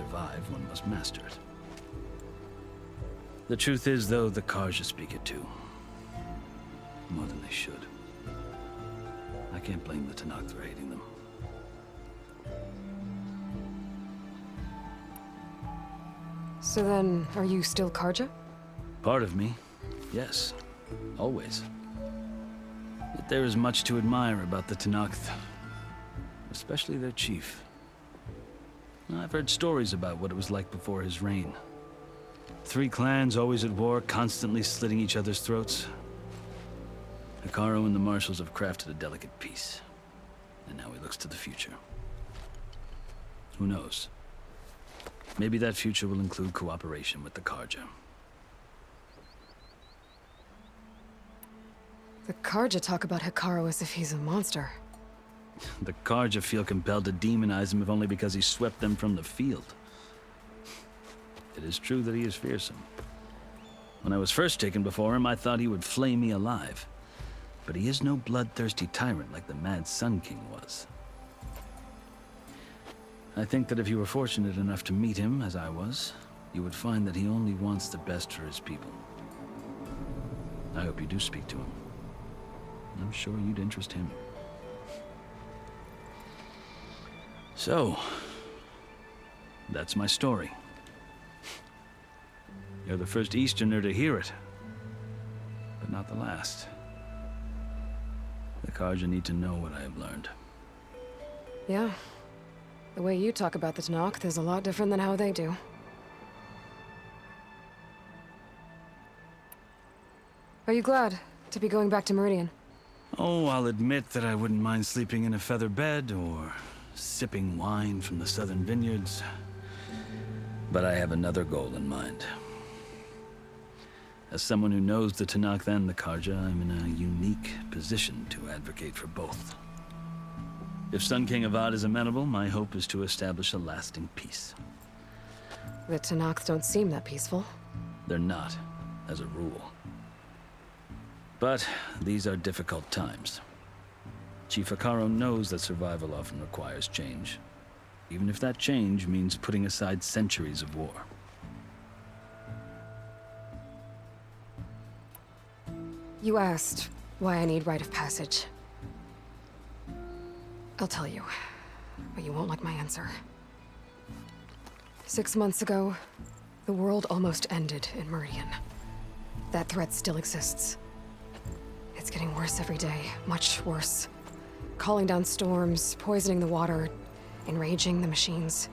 survive, one must master it. The truth is, though, the Carja speak it too. More than they should. I can't blame the Tenakth for hating them. So then, are you still Carja? Part of me, yes. Always. Yet there is much to admire about the Tenakth. Especially their chief. I've heard stories about what it was like before his reign. 3 clans always at war, constantly slitting each other's throats. Hekarro and the Marshals have crafted a delicate peace. And now he looks to the future. Who knows? Maybe that future will include cooperation with the Carja. The Carja talk about Hekarro as if he's a monster. The Carja feel compelled to demonize him if only because he swept them from the field. It is true that he is fearsome. When I was first taken before him, I thought he would flay me alive. But he is no bloodthirsty tyrant like the Mad Sun King was. I think that if you were fortunate enough to meet him, as I was, you would find that he only wants the best for his people. I hope you do speak to him. I'm sure you'd interest him. So, that's my story. You're the first Easterner to hear it, but not the last. The Carja need to know what I have learned. Yeah. The way you talk about the Tenakth is a lot different than how they do. Are you glad to be going back to Meridian? Oh, I'll admit that I wouldn't mind sleeping in a feather bed or sipping wine from the southern vineyards. But I have another goal in mind. As someone who knows the Tenakth and the Carja, I'm in a unique position to advocate for both. If Sun King Avad is amenable, my hope is to establish a lasting peace. The Tenakth don't seem that peaceful. They're not, as a rule. But these are difficult times. Chief Hekarro knows that survival often requires change, even if that change means putting aside centuries of war. You asked why I need rite of passage. I'll tell you, but you won't like my answer. 6 months ago, the world almost ended in Meridian. That threat still exists. It's getting worse every day, much worse. Calling down storms, poisoning the water, enraging the machines.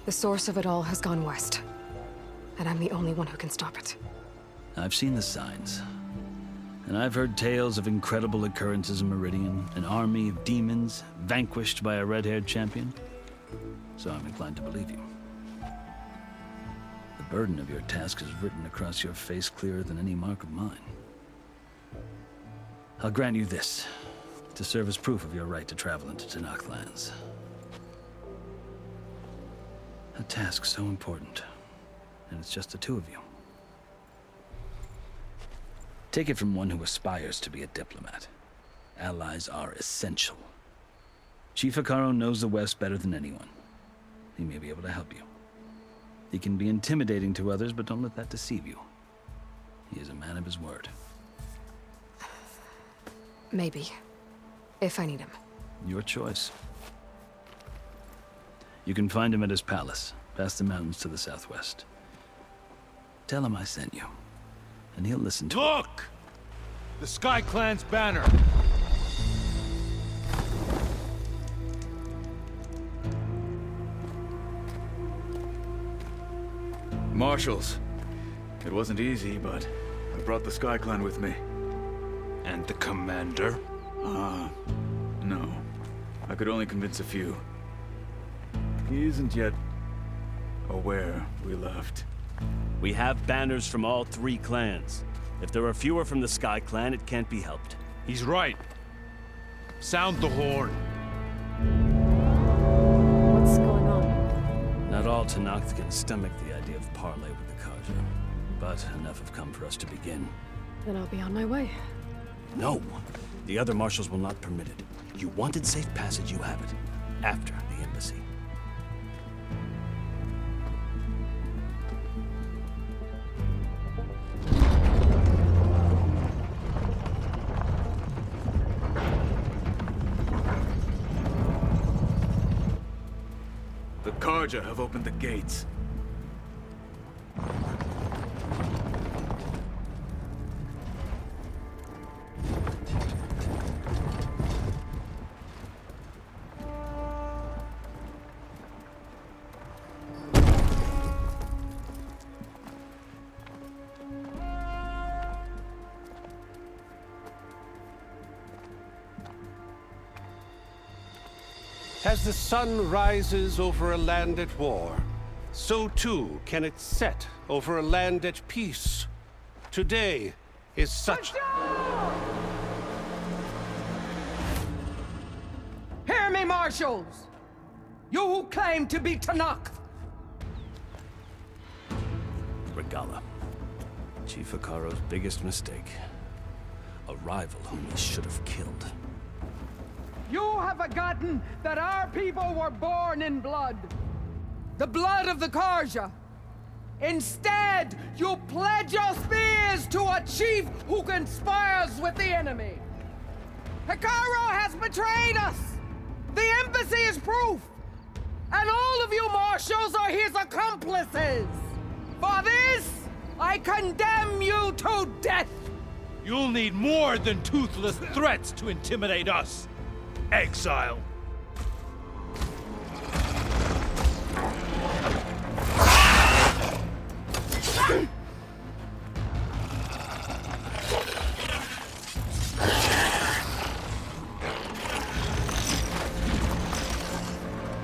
The source of it all has gone west, and I'm the only one who can stop it. I've seen the signs. And I've heard tales of incredible occurrences in Meridian, an army of demons vanquished by a red-haired champion. So I'm inclined to believe you. The burden of your task is written across your face clearer than any mark of mine. I'll grant you this, to serve as proof of your right to travel into Tenakth lands. A task so important, and it's just the 2 of you. Take it from one who aspires to be a diplomat. Allies are essential. Chief Hekarro knows the West better than anyone. He may be able to help you. He can be intimidating to others, but don't let that deceive you. He is a man of his word. Maybe. If I need him. Your choice. You can find him at his palace, past the mountains to the southwest. Tell him I sent you. And he'll listen to it. Look! The Sky Clan's banner! Marshals. It wasn't easy, but I brought the Sky Clan with me. And the commander? No. I could only convince a few. He isn't yet aware we left. We have banners from all 3 clans. If there are fewer from the Sky Clan, it can't be helped. He's right. Sound the horn. What's going on? Not all Tenakth can stomach the idea of parley with the Carja, but enough have come for us to begin. Then I'll be on my way. No! The other marshals will not permit it. You wanted safe passage, you have it. After the embassy. The Karja have opened the gates. As the sun rises over a land at war, so too can it set over a land at peace. Today is such... Hear me, marshals! You who claim to be Tenakth! Regalla. Chief Hekarro's biggest mistake. A rival whom he should have killed. You have forgotten that our people were born in blood. The blood of the Karja. Instead, you pledge your spears to a chief who conspires with the enemy. Hekarro has betrayed us! The embassy is proof! And all of you marshals are his accomplices! For this, I condemn you to death! You'll need more than toothless threats to intimidate us. Exile.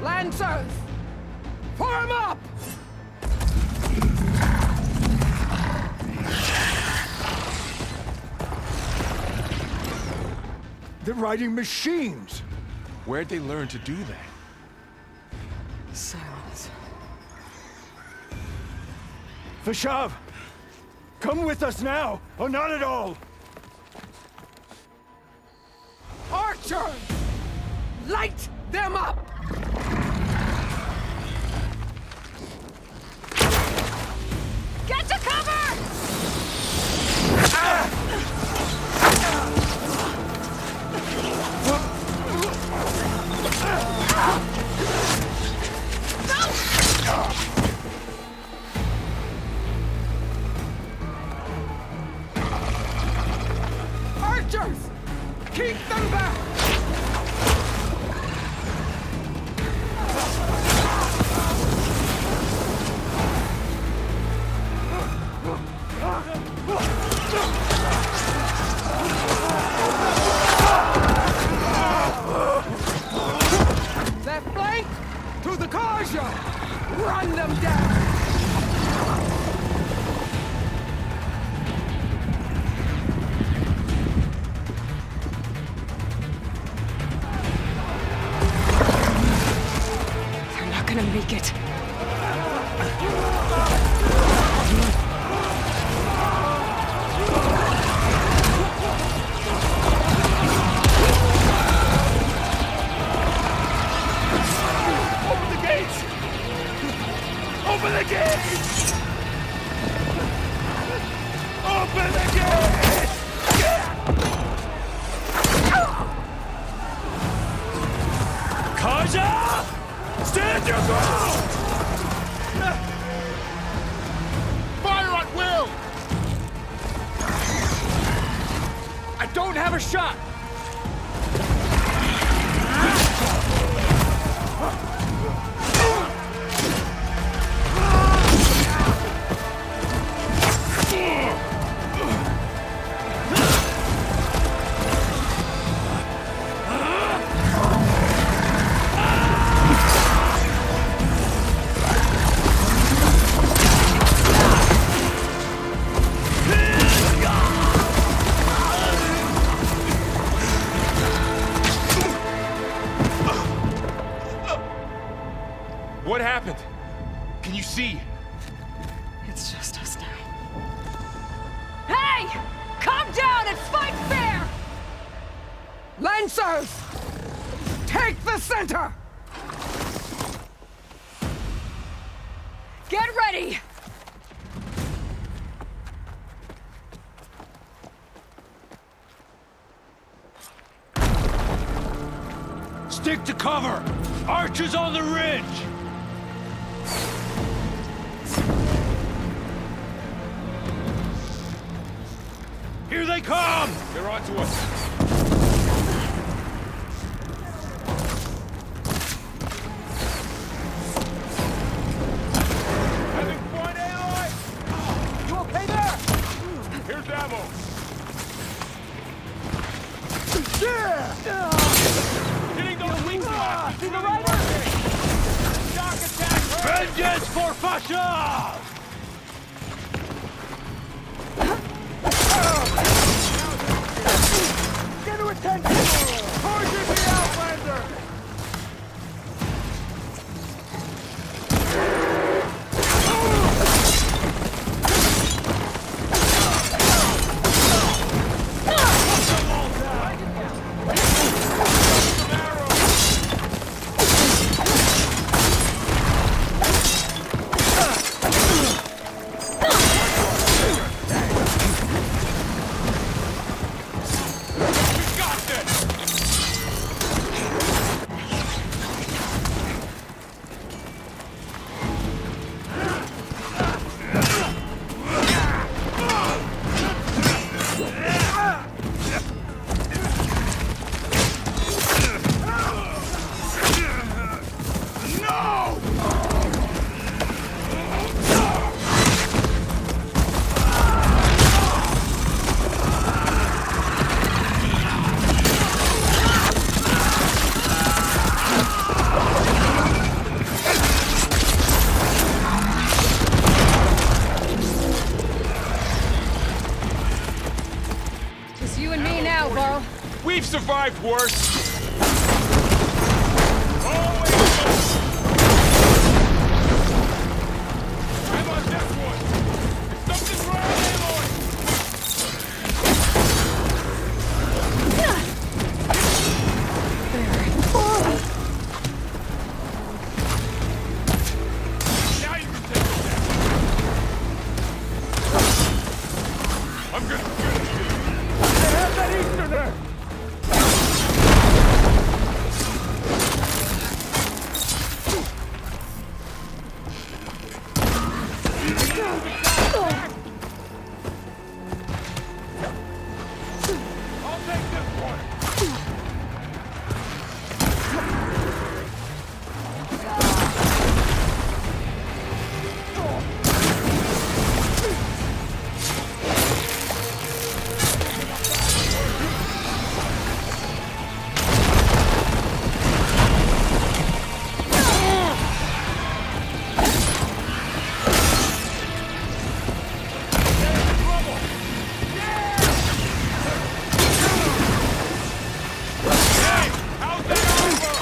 Lancers! Form up! They're riding machines! Where'd they learn to do that? Silence. Vashav! Come with us now, or not at all! Archer! Light them up! Get to cover! Archers! Keep them back! Left flank! To the Karja! Run them down! They're not gonna make it. Open the gates! Open the gates! Open the gates! Karja! Stand your ground! Fire at will! I don't have a shot! What happened? Can you see? It's just us now. Hey! Calm down and fight fair! Lancers! Take the center! Get ready! Stick to cover! Archers on the ridge! they come! They're on to us. Having fun, Aloy? You okay there? Here's ammo. Getting those weak spots. See the rider? Shock attack. Vengeance for Fasha! Get to attention! Target the Outlander! Just you and me now, Varl. We've survived worse. I'm on this one. Something's wrong, Aloy. Now you can take it down. I'm gonna finish you. They have that Easterner! I'll take this one. Hey, how's that over?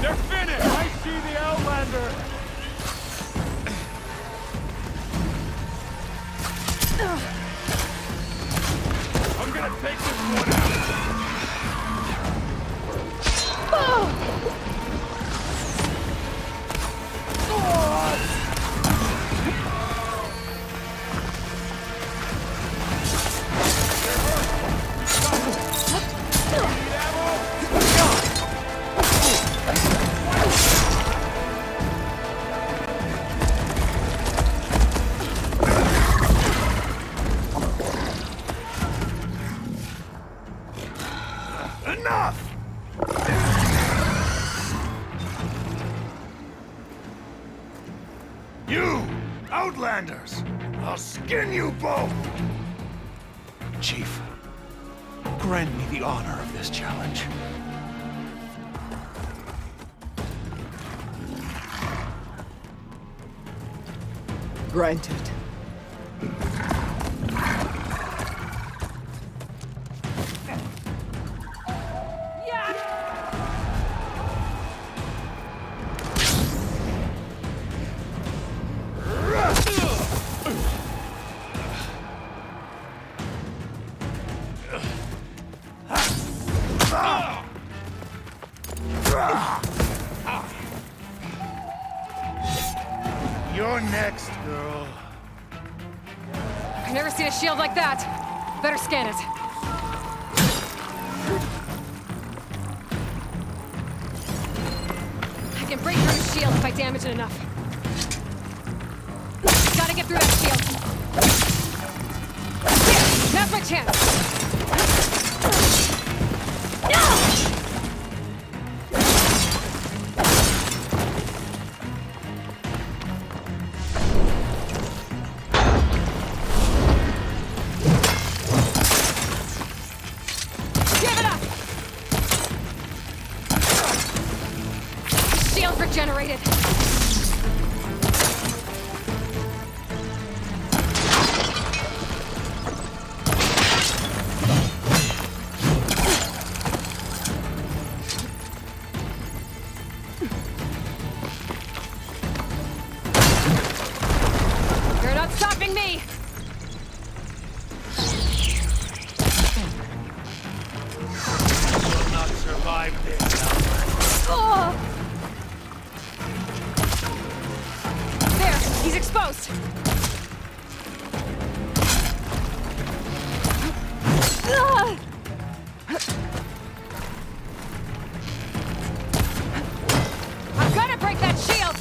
They're finished. I see the Outlander! I'm gonna take this one out. Enough! You, Outlanders! I'll skin you both! Chief, grant me the honor of this challenge. Granted. You're next, girl. I've never seen a shield like that. Better scan it. I can break through the shield if I damage it enough. Gotta get through that shield. Here! Now's my chance! Give it up! Shield regenerated! You're not stopping me! Will not survive this. Oh! There, he's exposed. Ugh! I'm gonna break that shield!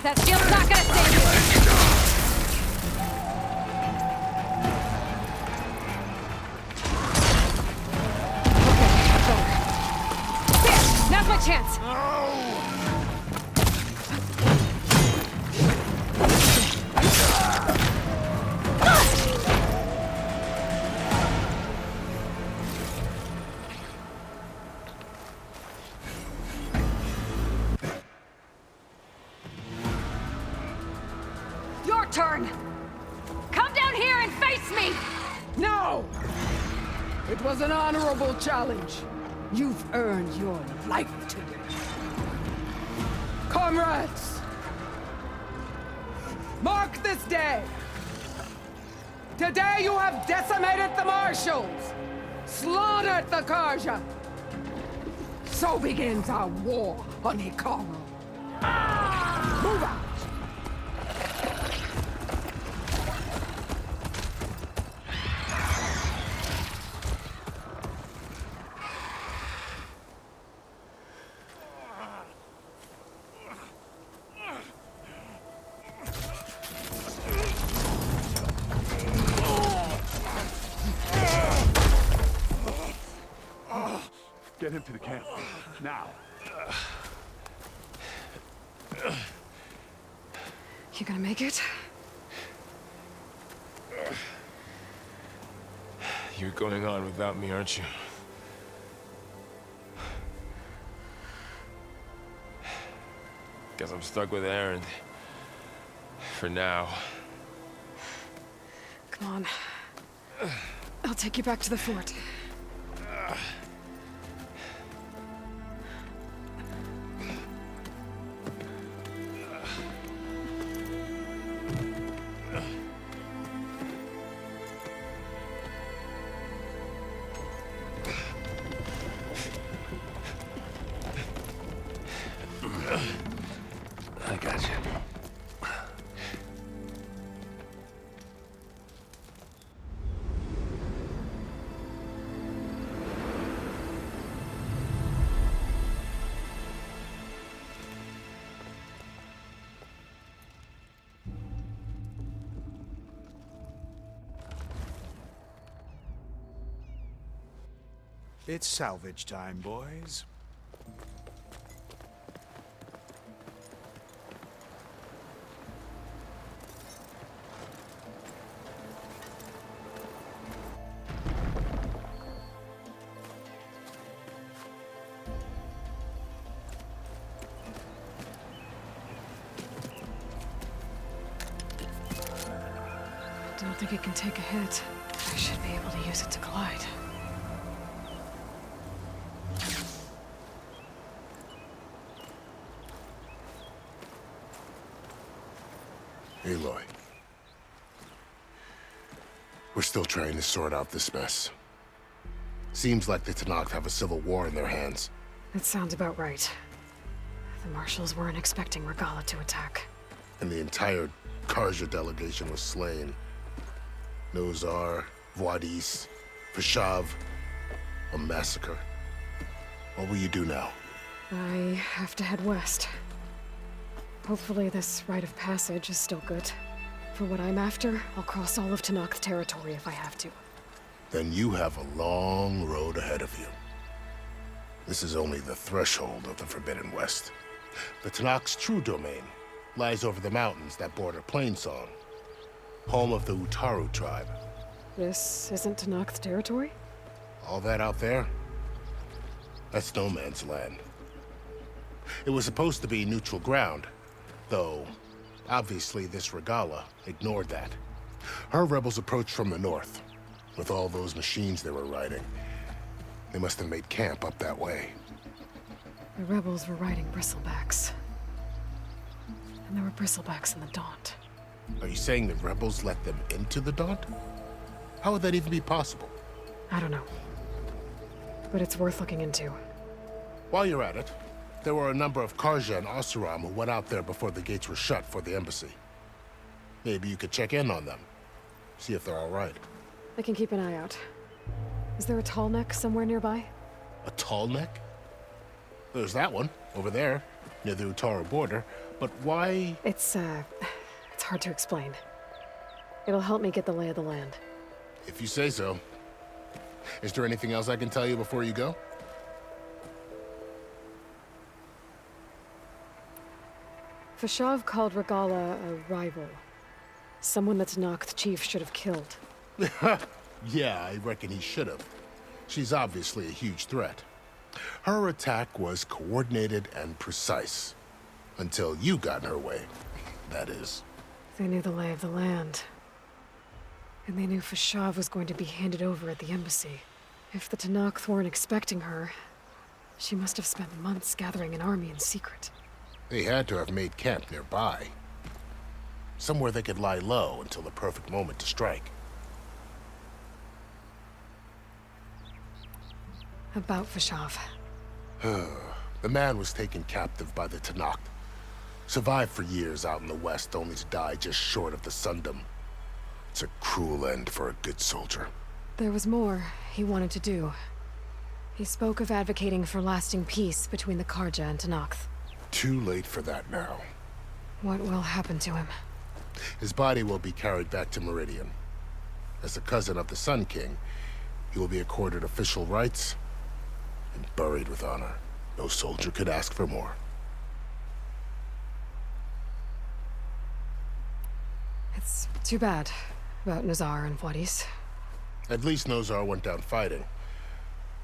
That shield's not gonna save you! Okay, there! Now's my chance! Your turn! Come down here and face me! No! It was an honorable challenge. You've earned your life today. Comrades! Mark this day! Today you have decimated the Marshals! Slaughtered the Karja! So begins our war on Hikaru. Move out! Get him to the camp. Now. You gonna make it? You're going on without me, aren't you? Guess I'm stuck with Aaron. For now. Come on. I'll take you back to the fort. I got you. It's salvage time, boys. Don't think it can take a hit. I should be able to use it to glide. Aloy. We're still trying to sort out this mess. Seems like the Tenakth have a civil war in their hands. That sounds about right. The Marshals weren't expecting Regalla to attack. and the entire Karja delegation was slain. Nozar, Vuadis, Fashav, a massacre. What will you do now? I have to head west. Hopefully this rite of passage is still good. For what I'm after, I'll cross all of Tenakth territory if I have to. Then you have a long road ahead of you. This is only the threshold of the Forbidden West. The Tenakth's true domain lies over the mountains that border Plainsong, home of the Utaru tribe. This isn't Tenakth territory? All that out there? That's no man's land. It was supposed to be neutral ground, though obviously this Regalla ignored that. Her rebels approached from the north, with all those machines they were riding. They must have made camp up that way. The rebels were riding bristlebacks. And there were bristlebacks in the Daunt. Are you saying the rebels let them into the Daunt? How would that even be possible? I don't know. But it's worth looking into. While you're at it, there were a number of Karja and Oseram who went out there before the gates were shut for the embassy. Maybe you could check in on them. See if they're all right. I can keep an eye out. Is there a tall neck somewhere nearby? A tall neck? There's that one, over there, near the Utaru border. But why? It's hard to explain. It'll help me get the lay of the land. If you say so. Is there anything else I can tell you before you go? Fashav called Regalla a rival. Someone that Tenakth chief should have killed. Yeah, I reckon he should have. She's obviously a huge threat. Her attack was coordinated and precise. Until you got in her way, that is. They knew the lay of the land. And they knew Fashav was going to be handed over at the embassy. If the Tenakth weren't expecting her, she must have spent months gathering an army in secret. They had to have made camp nearby. Somewhere they could lie low until the perfect moment to strike. About Fashav. The man was taken captive by the Tenakth. Survived for years out in the west, only to die just short of the Sundom. It's a cruel end for a good soldier. There was more he wanted to do. He spoke of advocating for lasting peace between the Karja and Tenakth. Too late for that now. What will happen to him? His body will be carried back to Meridian. As a cousin of the Sun King, he will be accorded official rights and buried with honor. No soldier could ask for more. It's too bad about Nozar and Vuadis. At least Nozar went down fighting.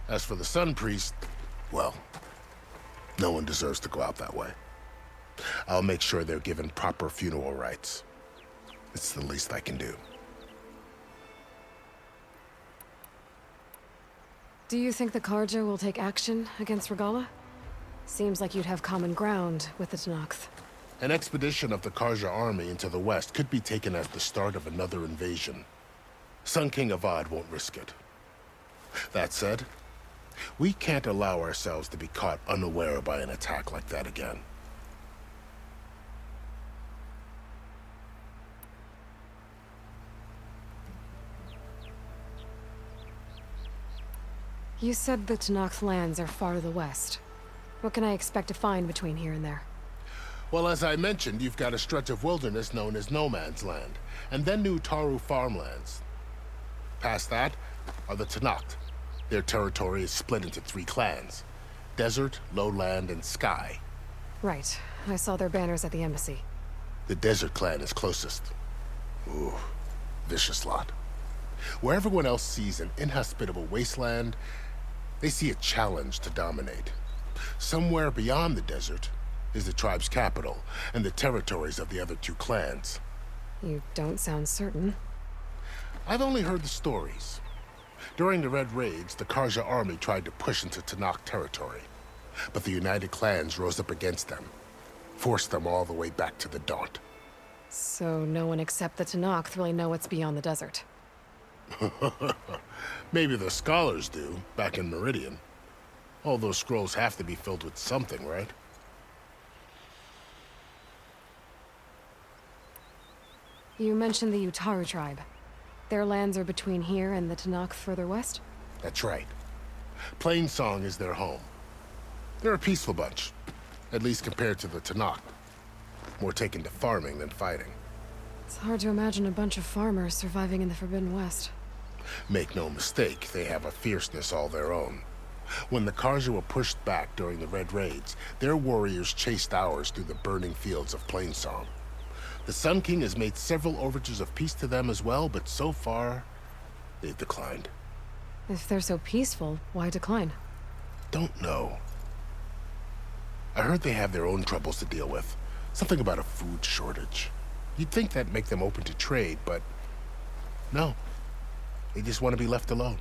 As for the Sun Priest, well, no one deserves to go out that way. I'll make sure they're given proper funeral rites. It's the least I can do. Do you think the Karja will take action against Regalla? Seems like you'd have common ground with the Tenakth. An expedition of the Karja army into the west could be taken as the start of another invasion. Sun King Avad won't risk it. That said, we can't allow ourselves to be caught unaware by an attack like that again. You said the Tenakth lands are far to the west. What can I expect to find between here and there? Well, as I mentioned, you've got a stretch of wilderness known as No Man's Land, and then New Utaru farmlands. Past that are the Tenakth. Their territory is split into 3 clans: Desert, Lowland, and Sky. Right. I saw their banners at the embassy. The Desert clan is closest. Ooh, vicious lot. Where everyone else sees an inhospitable wasteland, they see a challenge to dominate. Somewhere beyond the desert is the tribe's capital and the territories of the other 2 clans. You don't sound certain. I've only heard the stories. During the Red Raids, the Karja army tried to push into Tenakth territory, but the United Clans rose up against them, forced them all the way back to the Daunt. So no one except the Tenakth really know what's beyond the desert. Maybe the scholars do, back in Meridian. All those scrolls have to be filled with something, right? You mentioned the Utaru tribe. Their lands are between here and the Tenakth further west? That's right. Plainsong is their home. They're a peaceful bunch, at least compared to the Tenakth. More taken to farming than fighting. It's hard to imagine a bunch of farmers surviving in the Forbidden West. Make no mistake, they have a fierceness all their own. When the Karja were pushed back during the Red Raids, their warriors chased ours through the burning fields of Plainsong. The Sun King has made several overtures of peace to them as well, but so far, they've declined. If they're so peaceful, why decline? Don't know. I heard they have their own troubles to deal with. Something about a food shortage. You'd think that'd make them open to trade, but no. They just want to be left alone.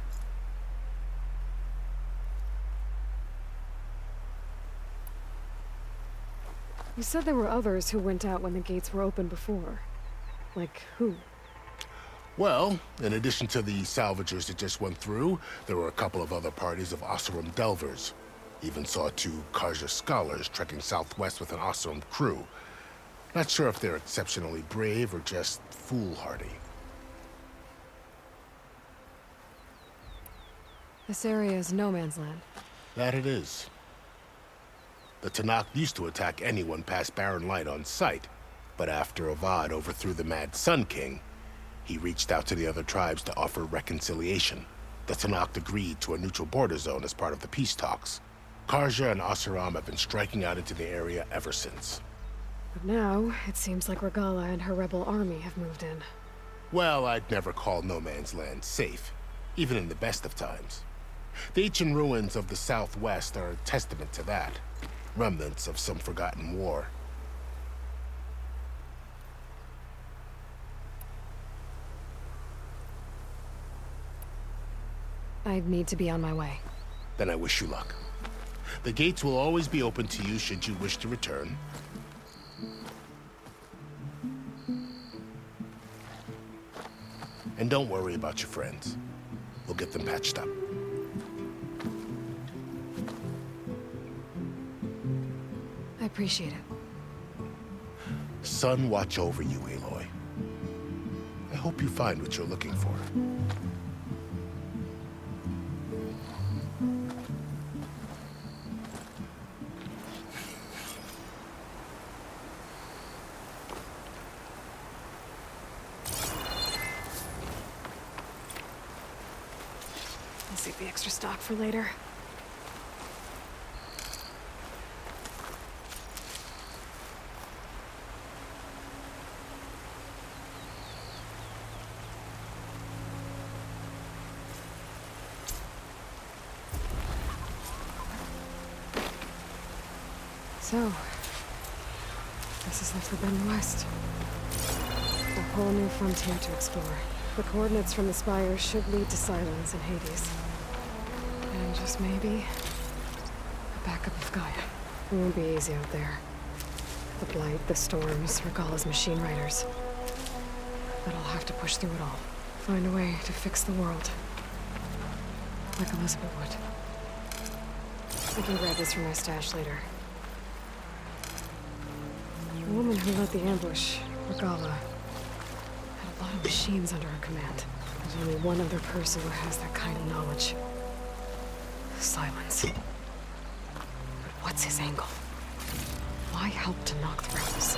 You said there were others who went out when the gates were open before. Like who? Well, in addition to the salvagers that just went through, there were a couple of other parties of Oseram Delvers. Even saw 2 Karja scholars trekking southwest with an Oseram crew. Not sure if they're exceptionally brave or just foolhardy. This area is no man's land. That it is. The Tenakth used to attack anyone past Barren Light on sight, but after Avad overthrew the Mad Sun King, he reached out to the other tribes to offer reconciliation. The Tenakth agreed to a neutral border zone as part of the peace talks. Karja and Oseram have been striking out into the area ever since. But now, it seems like Regalla and her rebel army have moved in. Well, I'd never call no man's land safe, even in the best of times. The ancient ruins of the Southwest are a testament to that. Remnants of some forgotten war. I need to be on my way. Then I wish you luck. The gates will always be open to you should you wish to return. And don't worry about your friends. We'll get them patched up. I appreciate it. Sun watch over you, Aloy. I hope you find what you're looking for. I'll save the extra stock for later. So, this is the Forbidden West. A whole new frontier to explore. The coordinates from the spire should lead to Silence and Hades. And just maybe, a backup of Gaia. It won't be easy out there. The Blight, the Storms, Regalla's machine riders. But I'll have to push through it all. Find a way to fix the world. Like Elizabeth would. I can grab this from my stash later. The woman who led the ambush, Regalla, had a lot of machines under her command. There's only one other person who has that kind of knowledge. Silence. But what's his angle? Why help to knock the rebels?